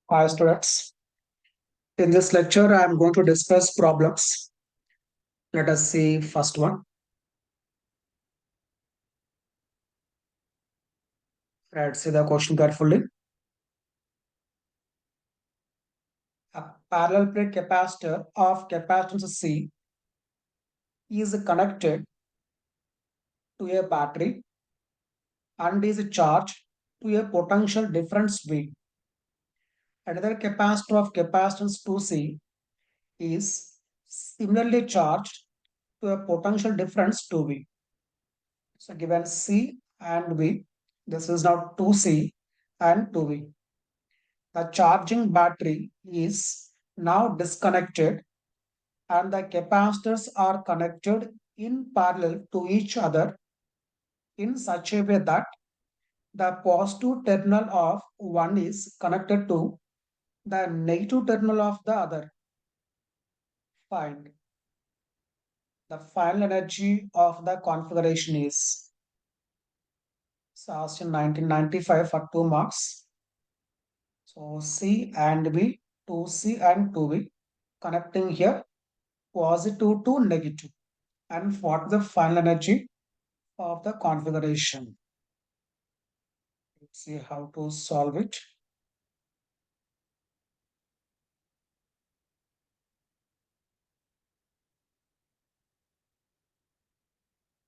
Hi students. In this lecture, I am going to discuss problems. Let us see first one. Let's see the question carefully. A parallel plate capacitor of capacitance C is connected to a battery and is charged to a potential difference V. Another capacitor of capacitance 2C is similarly charged to a potential difference 2V. So given C and V, this is now 2C and 2V. The charging battery is now disconnected and the capacitors are connected in parallel to each other in such a way that the positive terminal of one is connected to the negative terminal of the other. Find the final energy of the configuration is. So asked in 1995 for 2 marks. So C and B, 2C and 2B connecting here positive to negative. And what the final energy of the configuration. Let's see how to solve it.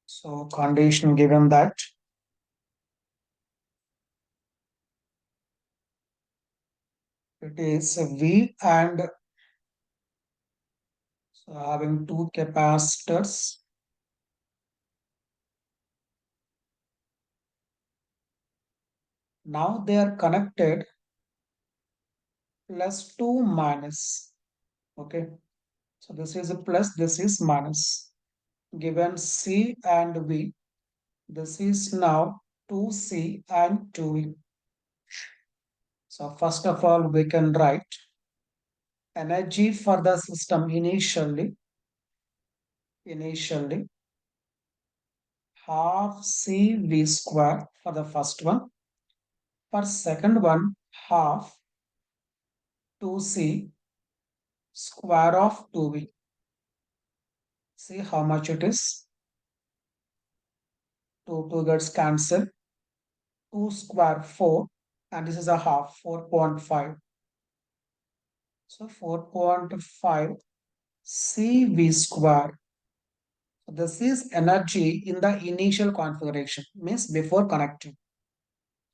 So condition given that it is V and so having two capacitors. Now they are connected plus 2 minus. Okay. So this is a plus, this is minus. Given C and V, this is now 2C and 2V. So first of all, we can write energy for the system initially half CV square for the first one. For second one, half 2C square of 2V. See how much it is. 2 gets cancelled. 2 square 4 and this is a half 4.5. So 4.5 CV square. So this is energy in the initial configuration, means before connecting.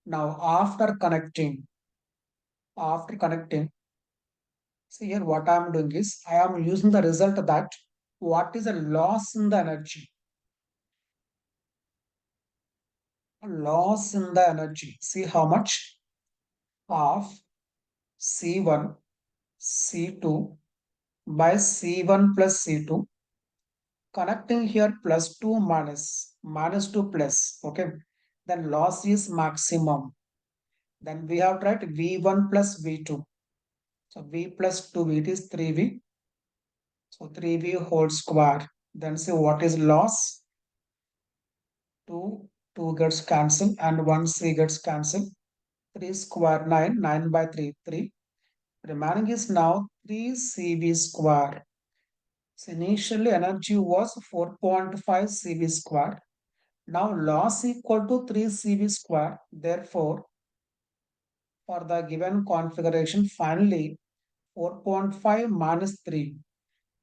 Now after connecting, see here what I am doing is I am using the result that what is a loss in the energy. Loss in the energy. See how much? Half C1 C2 by C1 plus C2. Connecting here plus 2 minus 2 plus. Okay. Then loss is maximum. Then we have to write V1 plus V2. So V plus 2V, it is 3V. So 3V whole square. Then see what is loss. 2 gets cancelled and 1 C gets cancelled. 3 square 9, 9 by 3, 3. Remaining is now 3 CV square. So initially energy was 4.5 CV square. Now loss equal to 3 CV square. Therefore, for the given configuration, finally 4.5 minus 3.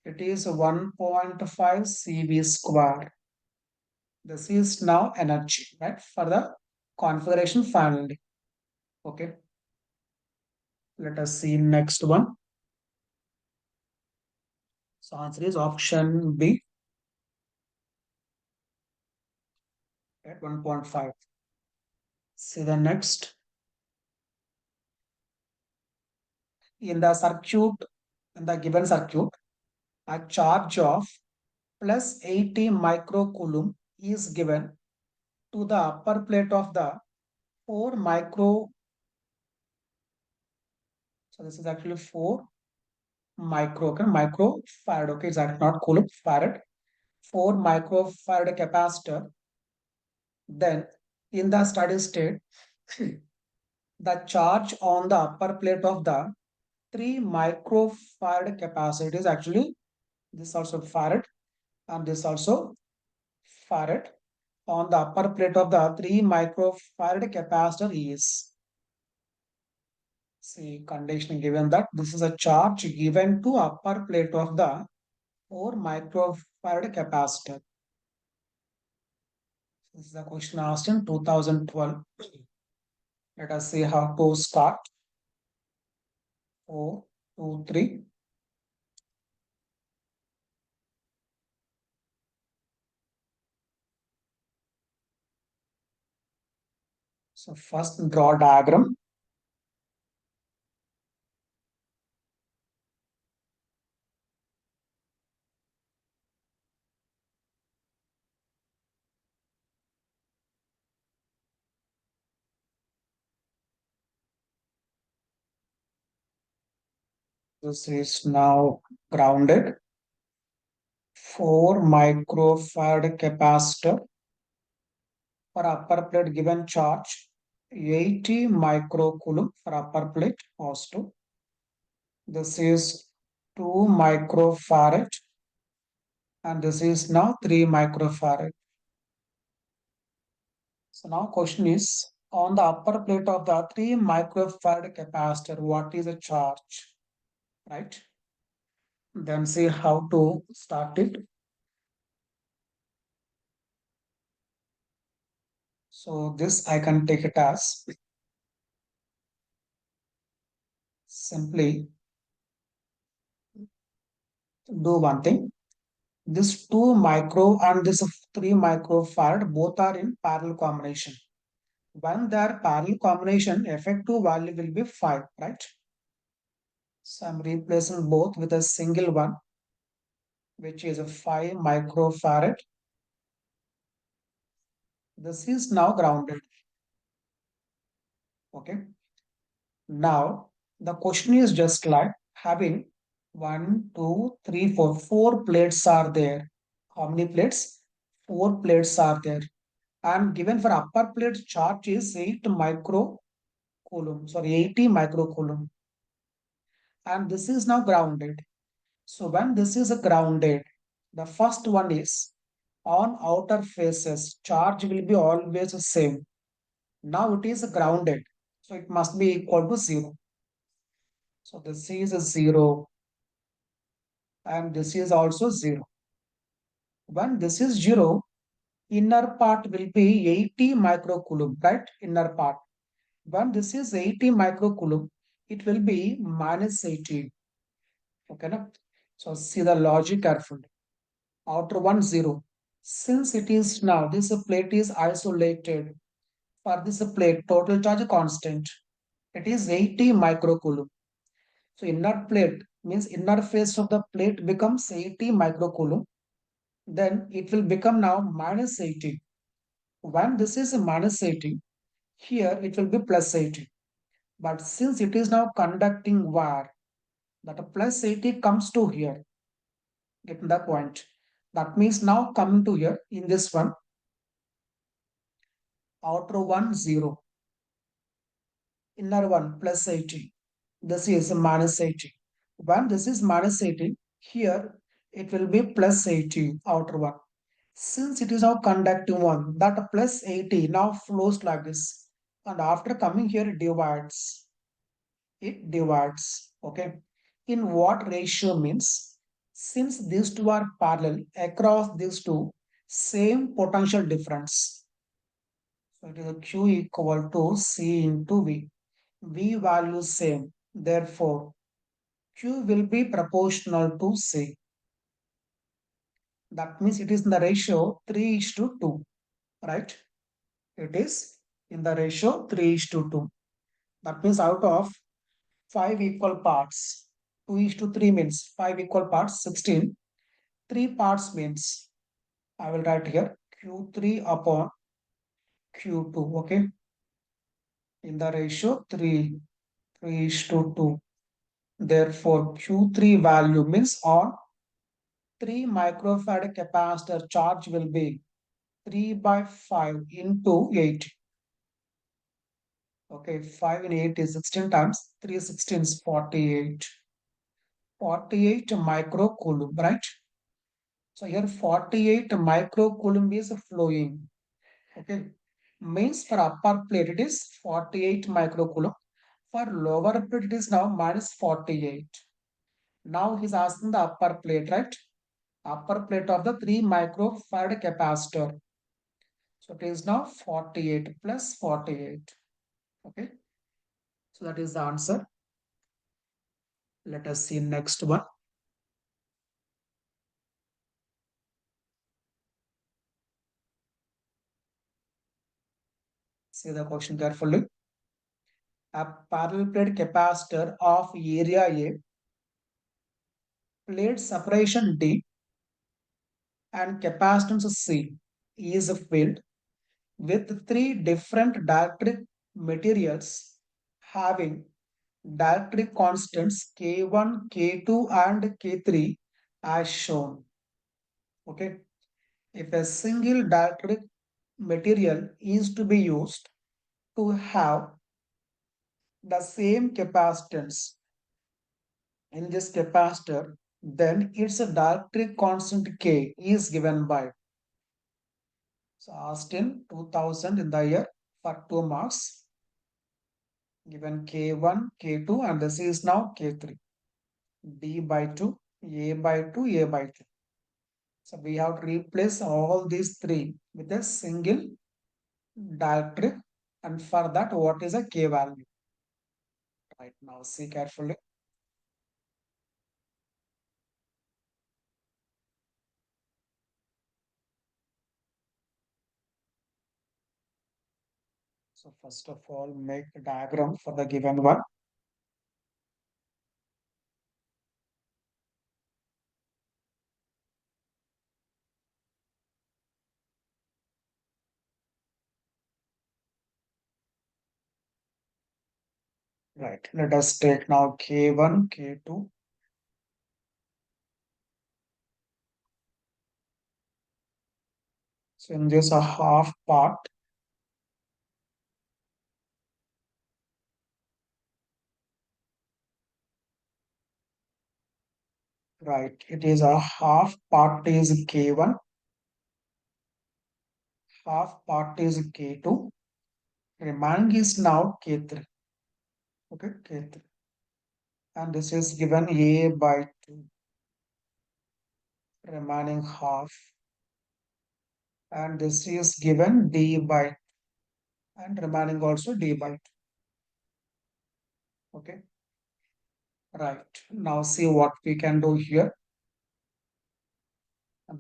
It is 1.5 CV square. This is now energy, right? For the configuration finally. Okay. Let us see next one. So answer is option B at 1.5. See the next. In the circuit, in the given circuit, a charge of plus 80 microcoulomb is given to the upper plate of the 4 micro. So this is actually 4 microfarad. Okay, it's actually not coulomb, farad. 4 microfarad capacitor. Then in the steady state, The charge on the upper plate of the 3 microfarad capacitor is actually this also farad and this also farad. On the upper plate of the 3 microfarad capacitor is, see, condition given that this is a charge given to upper plate of the 4 microfarad capacitor. This is a question asked in 2012. Let us see how to start. 4, 2, 3. So first draw diagram. This is now grounded. 4 microfarad capacitor for upper plate given charge 80 microcoulomb for upper plate positive. This is 2 microfarad and this is now 3 microfarad. So now question is on the upper plate of the 3 microfarad capacitor, what is the charge, right? Then see how to start it. So this I can take it as simply do one thing. This 2 micro and this 3 microfarad both are in parallel combination. When they are parallel combination, effective value will be 5, right? So I'm replacing both with a single one, which is a 5 microfarad. This is now grounded. Okay. Now the question is just like having 1, 2, 3, 4. 4 plates are there. How many plates? 4 plates are there. And given for upper plate charge is 8 microcoulomb, sorry, 80 microcoulomb. And this is now grounded. So when this is grounded, the first one is on outer faces, charge will be always the same. Now it is grounded. So it must be equal to 0. So this is a 0 and this is also 0. When this is 0, inner part will be 80 microcoulomb, right? Inner part. When this is 80 microcoulomb, it will be minus 80. Okay, na? So see the logic carefully. Outer one 0. Since it is now, this plate is isolated. For this plate, total charge constant. It is 80 microcoulomb. So inner plate means inner face of the plate becomes 80 microcoulomb. Then it will become now minus 80. When this is minus 80, here it will be plus 80. But since it is now conducting wire, that plus 80 comes to here. Get the point. That means now coming to here in this one, outer one 0, inner one plus 80. This is minus 80. When this is minus 80, here it will be plus 80, outer one. Since it is now conducting one, that plus 80 now flows like this. And after coming here, it divides. It divides. Okay. In what ratio means? Since these two are parallel, across these two, same potential difference. So it is a Q equal to C into V. V value same. Therefore, Q will be proportional to C. That means it is in the ratio 3 is to 2, right? It is in the ratio 3 is to 2. That means out of 5 equal parts, 2 is to 3 means 5 equal parts, 16. 3 parts means, I will write here, Q3 upon Q2, okay? In the ratio 3, 3 is to 2. Therefore, Q3 value means on 3 microfarad capacitor charge will be 3 by 5 into 8. Okay, 5 in 8 is 16 times 3 16 is 48. 48 microcoulomb, right? So here 48 microcoulomb is flowing. Okay, means for upper plate it is 48 microcoulomb. For lower plate it is now minus 48. Now he's asking the upper plate, right? Upper plate of the 3 microfarad capacitor. So it is now 48 plus 48. Okay, so that is the answer. Let us see next one. See the question carefully. A parallel plate capacitor of area A, plate separation D, and capacitance C is filled with three different dielectric materials having dielectric constants K1, K2, and K3 as shown. Okay. If a single dielectric material is to be used to have the same capacitance in this capacitor, then its dielectric constant K is given by. So asked in 2000 in the year for 2 marks, given K1, K2, and this is now K3. D by 2, A by 2, A by 2. So we have to replace all these three with a single dielectric, and for that what is a K value? Right, now see carefully. So first of all, make a diagram for the given one. Right, let us take now K1, K2. So in this a half part, right, it is a half part is K1, half part is K2, remaining is now K3. Okay, K3. And this is given A by 2, remaining half. And this is given D by 2, and remaining also D by 2. Okay, right. Now see what we can do here.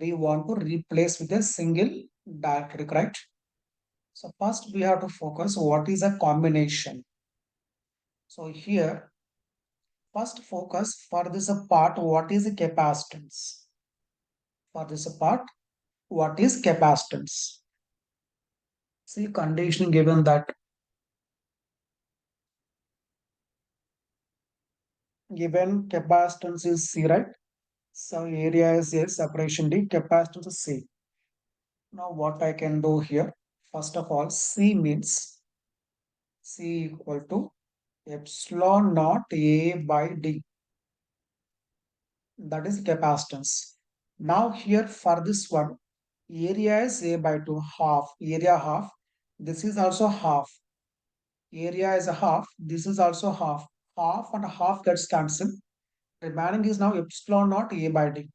We want to replace with a single dielectric, right? So first we have to focus what is a combination. So here, first focus for this part, what is the capacitance? For this part, what is capacitance? See condition given that given capacitance is C, right? So area is A, separation D, capacitance is C. Now what I can do here, first of all, C means C equal to epsilon naught A by D. That is capacitance. Now here for this one, area is A by 2, half, area half. This is also half. Area is a half. This is also half. Half and half gets cancelled. Remaining is now epsilon naught A by D.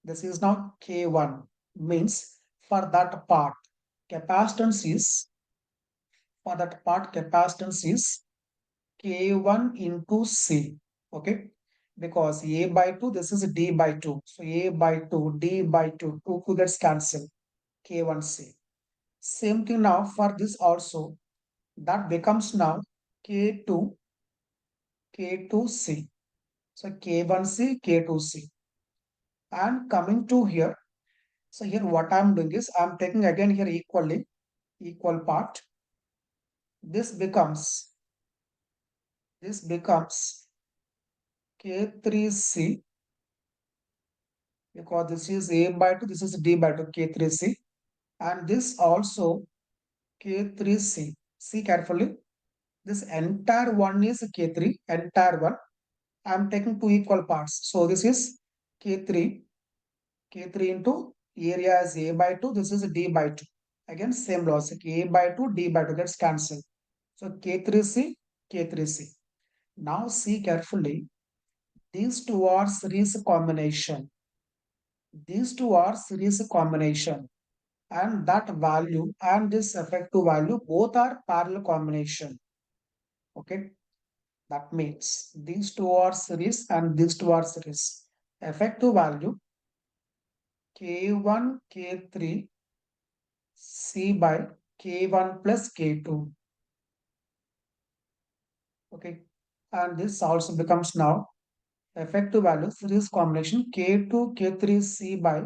This is now K1. Means for that part, capacitance is, for that part, capacitance is K1 into C. Okay. Because A by 2, this is D by 2. So A by 2, D by 2, 2 gets cancelled. K1C. Same thing now for this also. That becomes now K2, K2C. So K1C, K2C. And coming to here, so here what I'm doing is I'm taking again here equally, equal part. This becomes, this becomes K3C, because this is A by 2, this is D by 2, K3C. And this also K3C. See carefully. This entire one is K3, entire one. I am taking two equal parts. So this is K3, K3 into area is A by 2. This is D by 2. Again, same logic. A by 2, D by 2. Let's cancel. So K3C, K3C. Now see carefully. These two are series combination. These two are series combination. And that value and this effective value both are parallel combination. Okay. That means these two are series and these two are series. Effective value K1, K3, C by K1 plus K2. Okay. And this also becomes now effective value series combination K2, K3, C by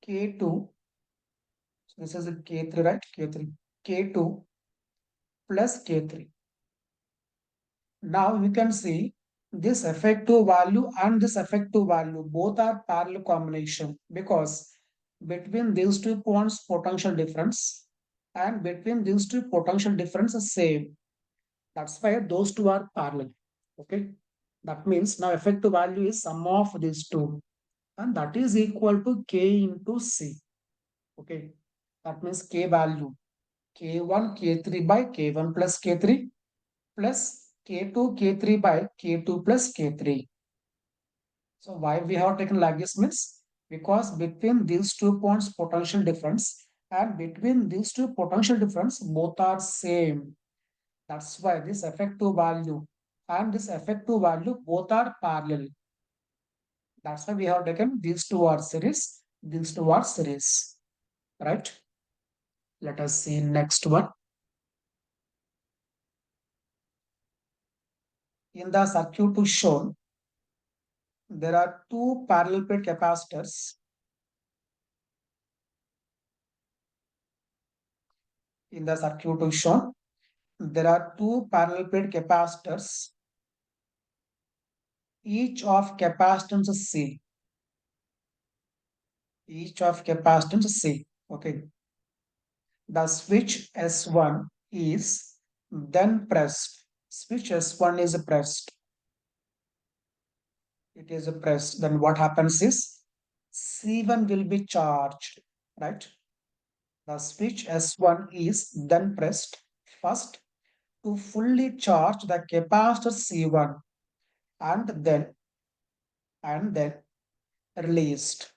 K2. So this is a K3, right? K3, K2 plus K3. Now we can see this effective value and this effective value both are parallel combination because between these two points potential difference and between these two potential difference is same. That's why those two are parallel. Okay. That means now effective value is sum of these two and that is equal to K into C. Okay. That means K value K1, K3 by K1 plus K3 plus K2, K3 by K2 plus K3. So why we have taken like this means because between these two points potential difference and between these two potential difference both are same. That's why this effective value and this effective value both are parallel. That's why we have taken these two are series, these two are series, right? Let us see next one. In the circuit to shown, there are two parallel plate capacitors. In the circuit to shown, there are two parallel plate capacitors, each of capacitance C. Each of capacitance C. Okay. The switch S1 is then pressed. Switch S1 is pressed. It is pressed. Then what happens is C1 will be charged, right? The switch S1 is then pressed first to fully charge the capacitor C1 and then released.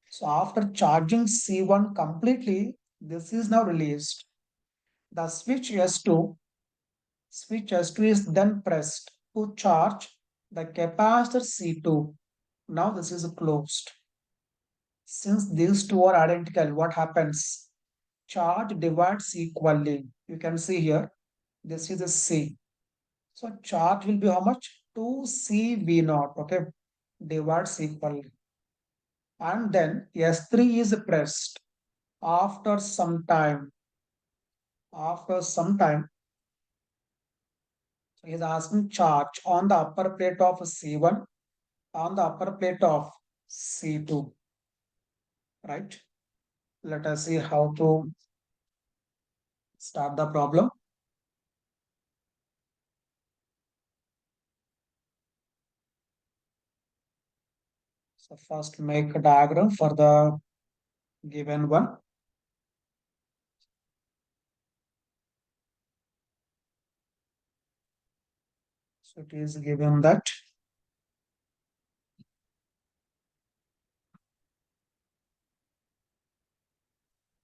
So after charging C1 completely, this is now released. The switch S2 is then pressed to charge the capacitor C2. Now this is closed. Since these two are identical, what happens? Charge divides equally. You can see here, this is a C. So charge will be how much? 2CV0, okay? Divides equally. And then S3 is pressed after some time. After some time, so he is asking charge on the upper plate of C1, on the upper plate of C2, right? Let us see how to start the problem. So first make a diagram for the given one. So it is given that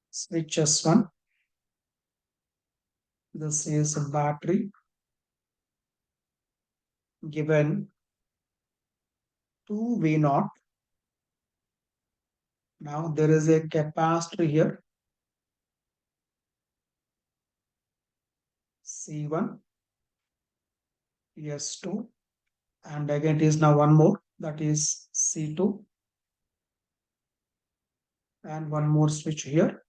switch S1, this is a battery given 2V0. Now there is a capacitor here, C1, S2, and again it is now one more, that is C2, and one more switch here,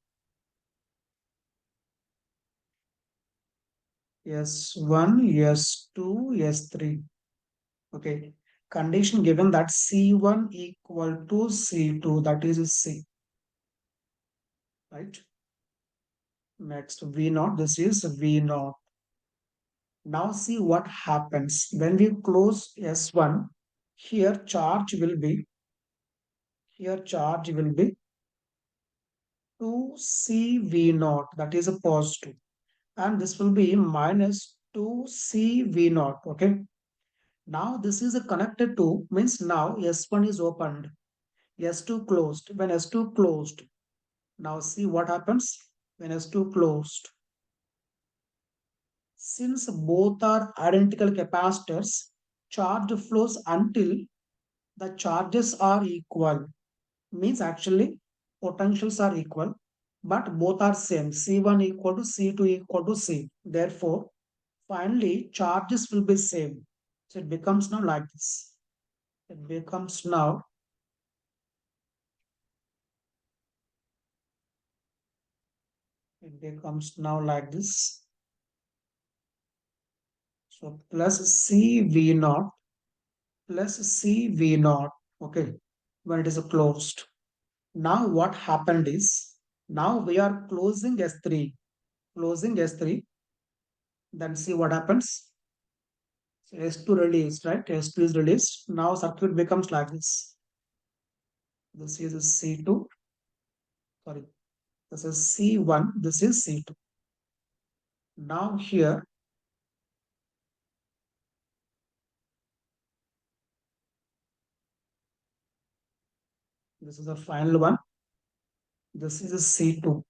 S1, S2, S3. Okay. Condition given that C1 equal to C2, that is C. Right. Next V0, this is V0. Now see what happens when we close S1. Here charge will be here charge will be 2CV naught, that is a positive, and this will be minus 2CV naught. Okay. Now this is a connected to, means now S1 is opened, S2 closed. When S2 closed, now see what happens when S2 closed. Since both are identical capacitors, charge flows until the charges are equal. Means actually potentials are equal, but both are same. C1 equal to C2 equal to C. Therefore, finally charges will be same. So it becomes now like this. It becomes now it becomes now like this. So plus CV naught plus CV naught. Okay, when it is closed. Now what happened is, now we are closing S3. Closing S3. Then see what happens. So S2 released, right? S2 is released. Now circuit becomes like this. This is C2. Sorry. This is C1. This is C2. Now here, this is the final one. This is a C2.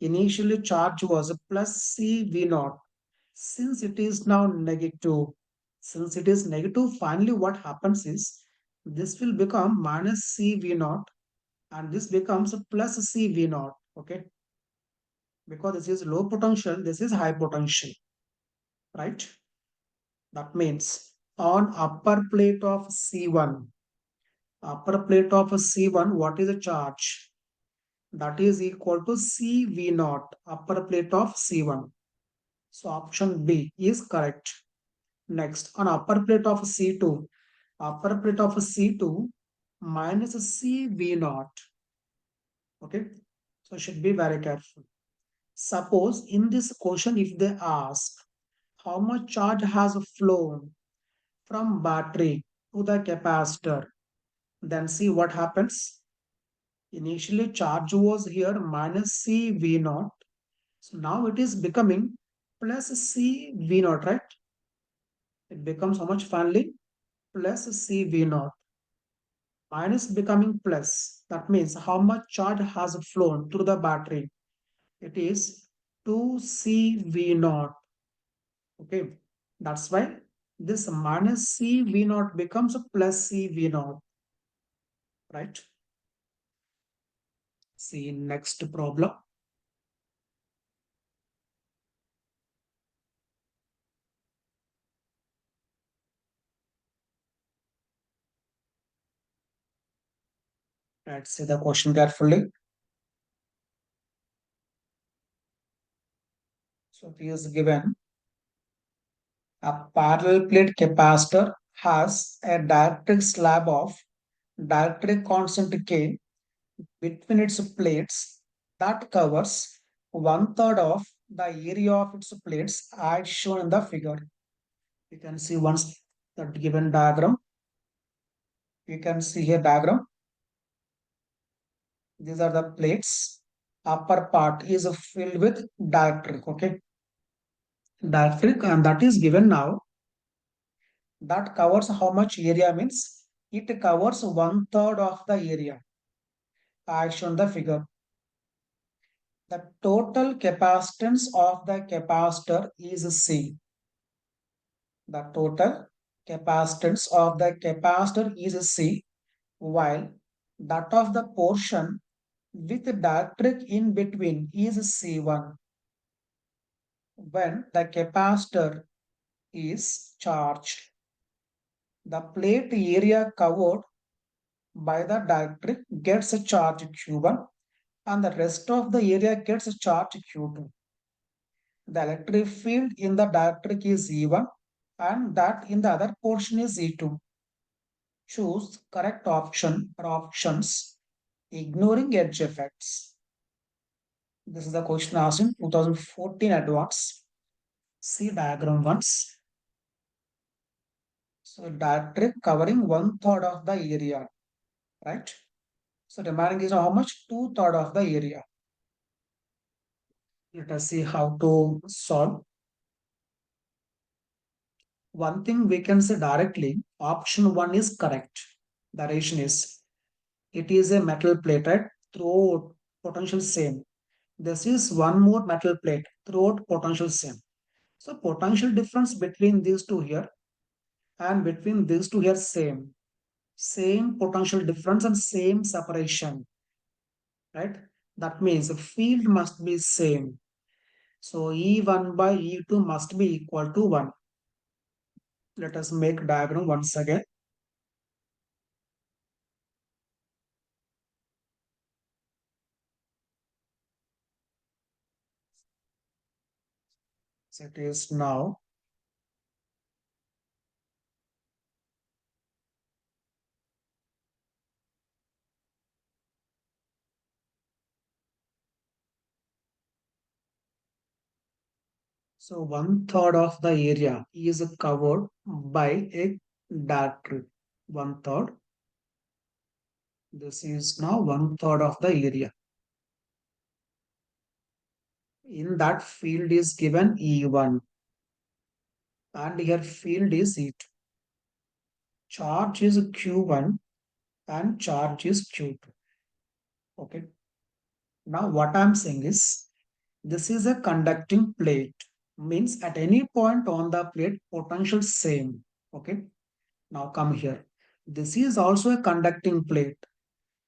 Initially charge was plus CV naught. Since it is now negative, since it is negative, finally what happens is this will become minus CV naught and this becomes plus CV naught. Okay, because this is low potential, this is high potential, right? That means on upper plate of C1, what is the charge? That is equal to CV naught, upper plate of C1. So option B is correct. Next, on upper plate of C2, upper plate of C2 minus CV naught. Okay, so should be very careful. Suppose in this question, if they ask how much charge has flown from battery to the capacitor, then see what happens. Initially charge was here minus CV naught. So now it is becoming plus CV naught, right? It becomes how much finally? Plus CV naught. Minus becoming plus. That means how much charge has flown through the battery. It is 2CV naught. Okay. That's why this minus CV naught becomes a plus CV naught. Right. See next problem. Let's see the question carefully. So it is given a parallel plate capacitor has a dielectric slab of dielectric constant K between its plates that covers one third of the area of its plates as shown in the figure. You can see once the given diagram. You can see here diagram. These are the plates. Upper part is filled with dielectric. Okay, dielectric, and that is given now. That covers how much area means it covers one third of the area as shown in the figure. The total capacitance of the capacitor is C. The total capacitance of the capacitor is C, while that of the portion with dielectric in between is C1. When the capacitor is charged, the plate area covered by the dielectric gets a charge Q1 and the rest of the area gets a charge Q2. The electric field in the dielectric is E1 and that in the other portion is E2. Choose correct option or options ignoring edge effects. This is the question asked in 2014 advance. See diagram once. So diatric covering one third of the area, right? So remaining is how much? Two third of the area. Let us see how to solve. One thing we can say directly, option one is correct. The reason is it is a metal plate, right? Throughout potential same. This is one more metal plate throughout potential same. So potential difference between these two here and between these two here same. Same potential difference and same separation, right? That means the field must be same. So E1 by E2 must be equal to 1. Let us make diagram once again. So it is now. So one third of the area is covered by a diatric. One third. This is now one third of the area. In that field is given E1 and here field is E2. Charge is Q1 and charge is Q2. Okay. Now what I'm saying is this is a conducting plate. Means at any point on the plate potential same. Okay. Now come here. This is also a conducting plate.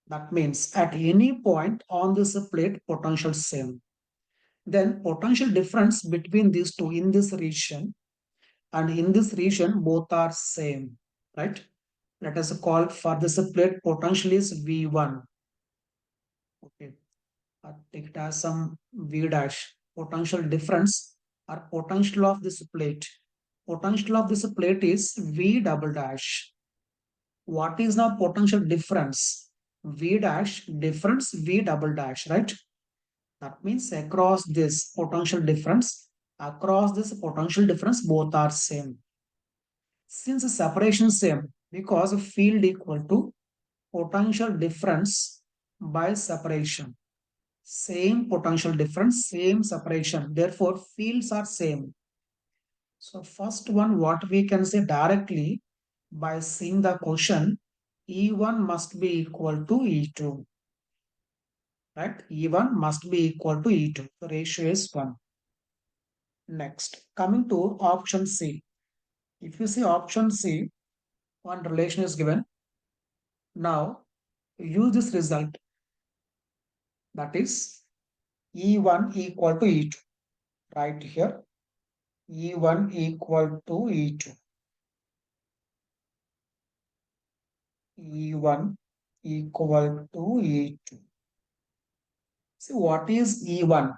That means at any point on this plate potential same. Then potential difference between these two in this region and in this region both are same. Right. Let us call for this plate potential is V1. Okay. Take it as some V dash. Potential difference or potential of this plate. Potential of this plate is V double dash. What is the potential difference? V dash difference V double dash, right? That means across this potential difference, both are same. Since the separation same, because field equal to potential difference by separation. Same potential difference, same separation. Therefore, fields are same. So first one, what we can say directly by seeing the question, E1 must be equal to E2, right? E1 must be equal to E2. The ratio is 1. Next, coming to option C. If you see option C, one relation is given. Now, use this result. That is E1 equal to E2. Right here, E1 equal to E2. E1 equal to E2. See, what is E1?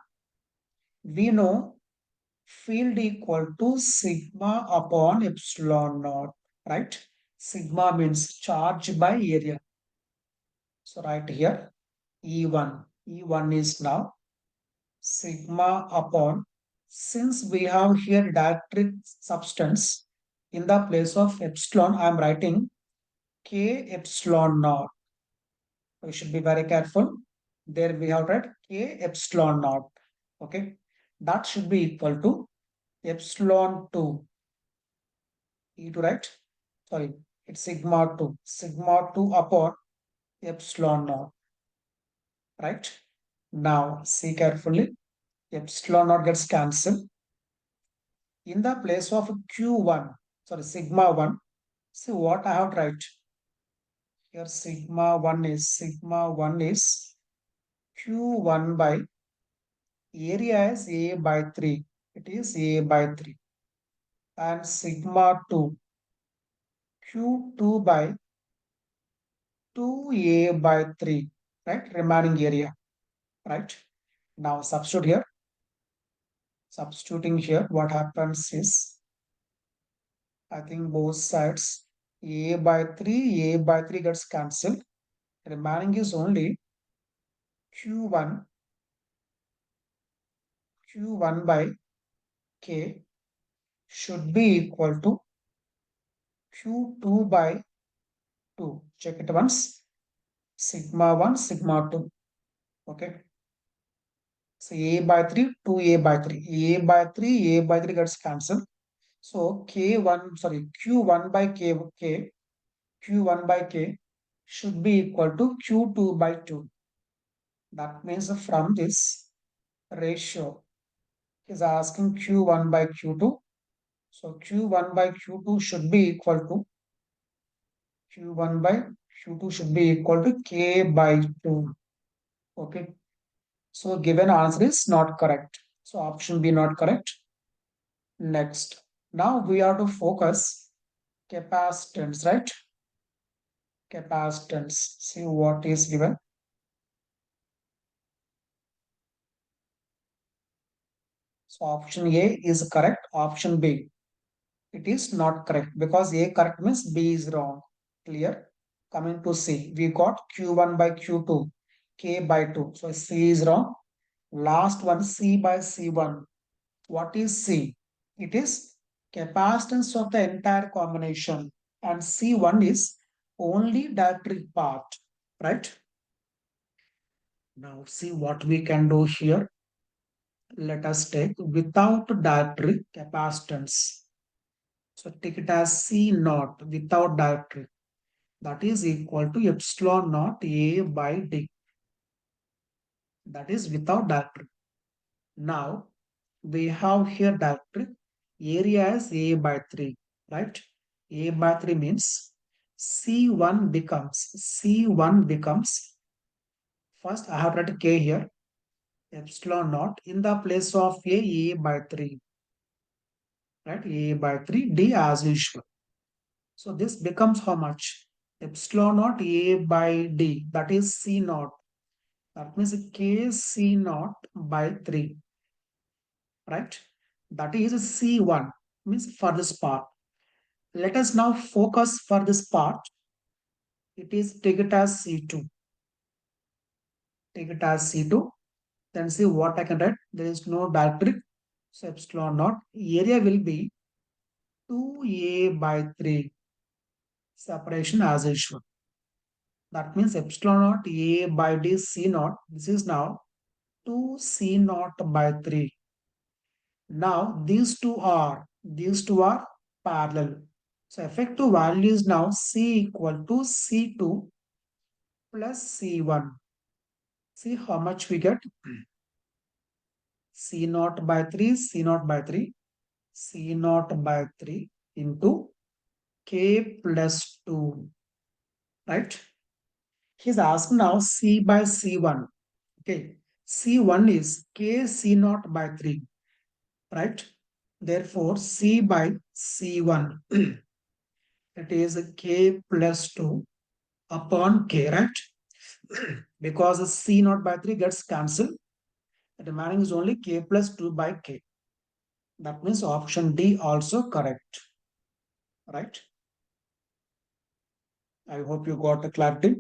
We know field equal to sigma upon epsilon naught, right? Sigma means charge by area. So right here, E1. E1 is now sigma upon, since we have here dielectric substance, in the place of epsilon, I am writing K epsilon naught. We should be very careful. There we have read K epsilon naught. Okay. That should be equal to epsilon 2 E2, right? Sorry, it's sigma 2. Sigma 2 upon epsilon naught, right? Now see carefully. Epsilon naught gets cancelled. In the place of Q1, sorry, sigma 1, see what I have to write. Here sigma 1 is Q1 by area is A by 3. It is A by 3. And sigma 2 Q2 by 2A by 3, right? Remaining area, right? Now substitute here. Substituting here, what happens is, I think both sides, A by 3 gets cancelled. Remaining is only Q1 by K should be equal to Q2 by 2. Check it once. Sigma 1, sigma 2. Okay. So A by 3, 2A by 3. A by 3, A by 3 gets cancelled. So K1, sorry, Q1 by K, Q1 by K should be equal to Q2 by 2. That means from this ratio is asking Q1 by Q2. So Q1 by Q2 should be equal to Q1 by Q2 should be equal to K by 2. Okay. So given answer is not correct. So option B not correct. Next. Now we have to focus capacitance, right? Capacitance. See what is given. So option A is correct. Option B, it is not correct because A correct means B is wrong. Clear? Coming to C, we got Q1 by Q2, K by 2. So C is wrong. Last one, C by C1. What is C? It is capacitance of the entire combination. And C1 is only dielectric part. Right? Now see what we can do here. Let us take without dielectric capacitance. So take it as C naught without dielectric. That is equal to epsilon naught A by D. That is without dielectric. Now we have here dielectric. Area is A by 3. Right? A by 3 means C1 becomes first I have written K here epsilon naught in the place of A by 3. Right? A by 3 D as usual. So this becomes how much? Epsilon naught A by D, that is C naught. That means K C naught by 3, right? That is C1, means for this part. Let us now focus for this part. It is take it as C2. Take it as C2. Then see what I can write. There is no dielectric. So epsilon naught. Area will be 2A by 3. Separation as usual. That means epsilon naught A by D C naught. This is now 2 C naught by 3. Now these two are parallel. So effective value is now C equal to C2 plus C1. See how much we get? C naught by 3, C naught by 3, C naught by 3 into K plus 2. Right? He's asking now C by C1. Okay. C1 is K C naught by 3. Right? Therefore, C by C1, it is K plus 2 upon K, right? Because C naught by 3 gets cancelled, the remaining is only K plus 2 by K. That means option D also correct, right? I hope you got the clarity.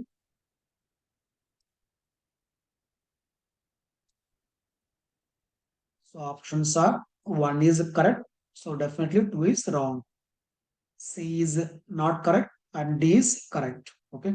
So options are 1 is correct, so definitely 2 is wrong. C is not correct and D is correct. Okay.